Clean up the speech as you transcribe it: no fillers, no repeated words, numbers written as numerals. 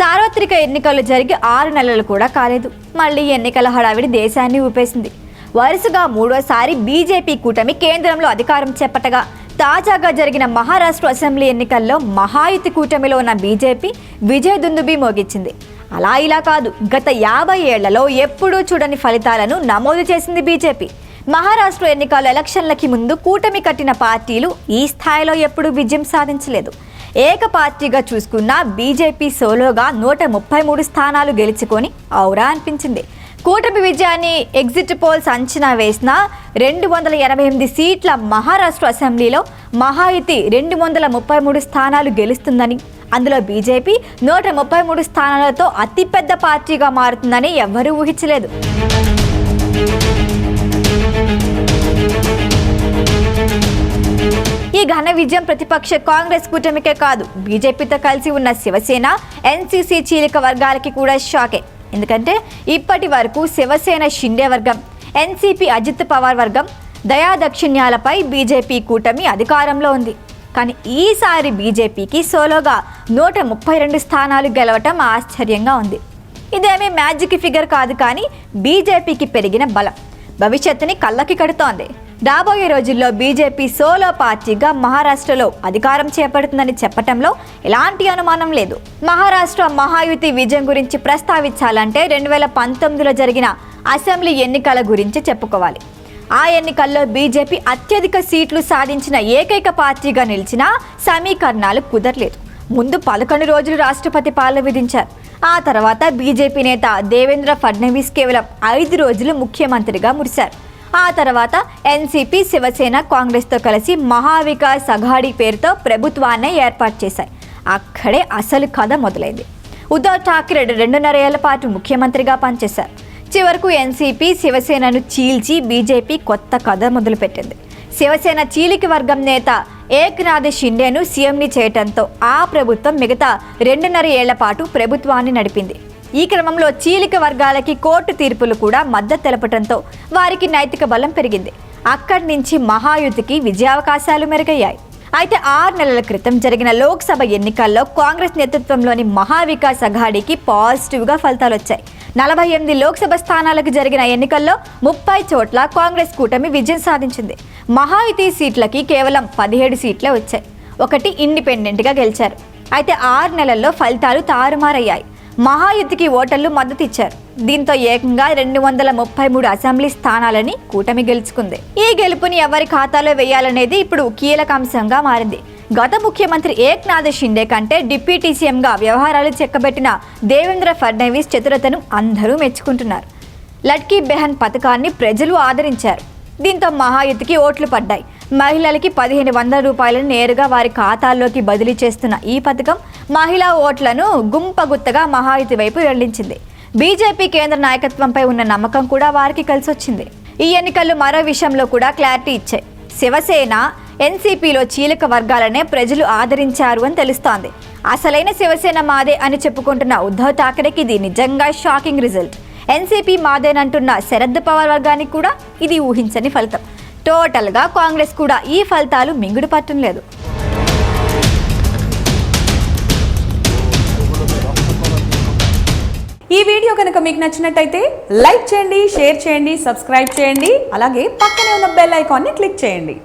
సార్వత్రిక ఎన్నికలు జరిగి 6 నెలలు కూడా కాలేదు. మళ్ళీ ఎన్నికల హడావిడి దేశాన్ని ఊపేసింది. వరుసగా మూడోసారి బీజేపీ కూటమి కేంద్రంలో అధికారం చేపట్టగా తాజాగా జరిగిన మహారాష్ట్ర అసెంబ్లీ ఎన్నికల్లో మహాయుతి కూటమిలో ఉన్న బీజేపీ విజయ దుందుబి మోగించింది. అలా ఇలా కాదు, గత 50 ఏళ్లలో ఎప్పుడూ చూడని ఫలితాలను నమోదు చేసింది బీజేపీ. మహారాష్ట్ర ఎలక్షన్లకి ముందు కూటమి కట్టిన పార్టీలు ఈ స్థాయిలో ఎప్పుడూ విజయం సాధించలేదు. ఏక పార్టీగా చూసుకున్న బీజేపీ సోలోగా 133 స్థానాలు గెలుచుకొని ఔరా అనిపించింది. కూటమి విజయాన్ని ఎగ్జిట్ పోల్స్ అంచనా వేసిన 288 సీట్ల మహారాష్ట్ర అసెంబ్లీలో మహాయుతి 233 స్థానాలు గెలుస్తుందని, అందులో బీజేపీ 133 స్థానాలతో అతిపెద్ద పార్టీగా మారుతుందని ఎవ్వరూ ఊహించలేదు. ఈ ఘన విజయం ప్రతిపక్ష కాంగ్రెస్ కూటమికే కాదు, బీజేపీతో కలిసి ఉన్న శివసేన, ఎన్సీసీ చీలిక వర్గాలకి కూడా షాకే. ఎందుకంటే ఇప్పటి వరకు శివసేన షిండే వర్గం, ఎన్సీపీ అజిత్ పవార్ వర్గం దయాదక్షిణ్యాలపై బీజేపీ కూటమి అధికారంలో ఉంది. కానీ ఈసారి బీజేపీకి సోలోగా 132 స్థానాలు గెలవటం ఆశ్చర్యంగా ఉంది. ఇదేమీ మ్యాజిక్ ఫిగర్ కాదు, కానీ బీజేపీకి పెరిగిన బలం భవిష్యత్తుని కళ్ళకి కడుతోంది. రాబోయే రోజుల్లో బీజేపీ సోలో పార్టీగా మహారాష్ట్రలో అధికారం చేపడుతుందని చెప్పటంలో ఎలాంటి అనుమానం లేదు. మహారాష్ట్ర మహాయుతి విజయం గురించి ప్రస్తావించాలంటే 2019లో జరిగిన అసెంబ్లీ ఎన్నికల గురించి చెప్పుకోవాలి. ఆ ఎన్నికల్లో బీజేపీ అత్యధిక సీట్లు సాధించిన ఏకైక పార్టీగా నిలిచినా సమీకరణాలు కుదరలేదు. ముందు 11 రోజులు రాష్ట్రపతి పాలన విధించారు. ఆ తర్వాత బీజేపీ నేత దేవేంద్ర ఫడ్నవీస్ కేవలం 5 రోజులు ముఖ్యమంత్రిగా మురిశారు. ఆ తర్వాత ఎన్సీపీ, శివసేన, కాంగ్రెస్తో కలిసి మహావికాస్ అఘాడీ పేరుతో ప్రభుత్వాన్ని ఏర్పాటు చేశాయి. అక్కడే అసలు కథ మొదలైంది. ఉద్ధవ్ ఠాక్రే 2.5 ఏళ్ల పాటు ముఖ్యమంత్రిగా పనిచేశారు. చివరకు ఎన్సీపీ, శివసేనను చీల్చి బీజేపీ కొత్త కథ మొదలుపెట్టింది. శివసేన చీలిక వర్గం నేత ఏక్నాథ్ షిండేను సీఎంని చేయటంతో ఆ ప్రభుత్వం మిగతా 2.5 ఏళ్ల పాటు ప్రభుత్వాన్ని నడిపింది. ఈ క్రమంలో చీలిక వర్గాలకి కోర్టు తీర్పులు కూడా మద్దతు తెలపడంతో వారికి నైతిక బలం పెరిగింది. అక్కడి నుంచి మహాయుతికి విజయావకాశాలు మెరుగయ్యాయి. అయితే 6 నెలల క్రితం జరిగిన లోక్సభ ఎన్నికల్లో కాంగ్రెస్ నేతృత్వంలోని మహావికాస్ అఘాడీకి పాజిటివ్గా ఫలితాలు వచ్చాయి. 48 లోక్సభ స్థానాలకు జరిగిన ఎన్నికల్లో 30 చోట్ల కాంగ్రెస్ కూటమి విజయం సాధించింది. మహాయుతి సీట్లకి కేవలం 17 సీట్లే వచ్చాయి. 1 ఇండిపెండెంట్గా గెలిచారు. అయితే 6 నెలల్లో ఫలితాలు తారుమారయ్యాయి. మహాయుతికి ఓటర్లు మద్దతు ఇచ్చారు. దీంతో ఏకంగా 233 అసెంబ్లీ స్థానాలని కూటమి గెలుచుకుంది. ఈ గెలుపుని ఎవరి ఖాతాలో వేయాలనేది ఇప్పుడు కీలక అంశంగా మారింది. గత ముఖ్యమంత్రి ఏక్నాథ్ షిండే కంటే డిప్యూటీ సీఎంగా వ్యవహారాలు చెక్కబెట్టిన దేవేంద్ర ఫడ్నవీస్ చతురతను అందరూ మెచ్చుకుంటున్నారు. లడ్కీ బెహన్ పథకాన్ని ప్రజలు ఆదరించారు. దీంతో మహాయుతికి ఓట్లు పడ్డాయి. మహిళలకి 1500 రూపాయలను నేరుగా వారి ఖాతాల్లోకి బదిలీ చేస్తున్న ఈ పథకం మహిళా ఓట్లను గుంపగుత్తగా మహాయుతి వైపు వెళ్లించింది. బీజేపీ కేంద్ర నాయకత్వంపై ఉన్న నమ్మకం కూడా వారికి కలిసొచ్చింది. ఈ ఎన్నికలు మరో విషయంలో కూడా క్లారిటీ ఇచ్చాయి. శివసేన, ఎన్సీపీలో చీలిక వర్గాలనే ప్రజలు ఆదరించారు అని తెలుస్తోంది. అసలైన శివసేన మాదే అని చెప్పుకుంటున్న ఉద్ధవ్ ఠాక్రేకి ఇది నిజంగా షాకింగ్ రిజల్ట్. ఎన్సీపీ మాదేనంటున్న శరద్ పవార్ వర్గానికి కూడా ఇది ఊహించని ఫలితం. టోటల్గా కాంగ్రెస్ కూడా ఈ ఫలితాలు మింగుడు పట్టం లేదు. ఈ వీడియో కనుక మీకు నచ్చినట్టయితే లైక్ చేయండి, షేర్ చేయండి, సబ్స్క్రైబ్ చేయండి. అలాగే పక్కనే ఉన్న బెల్ ఐకాన్ని క్లిక్ చేయండి.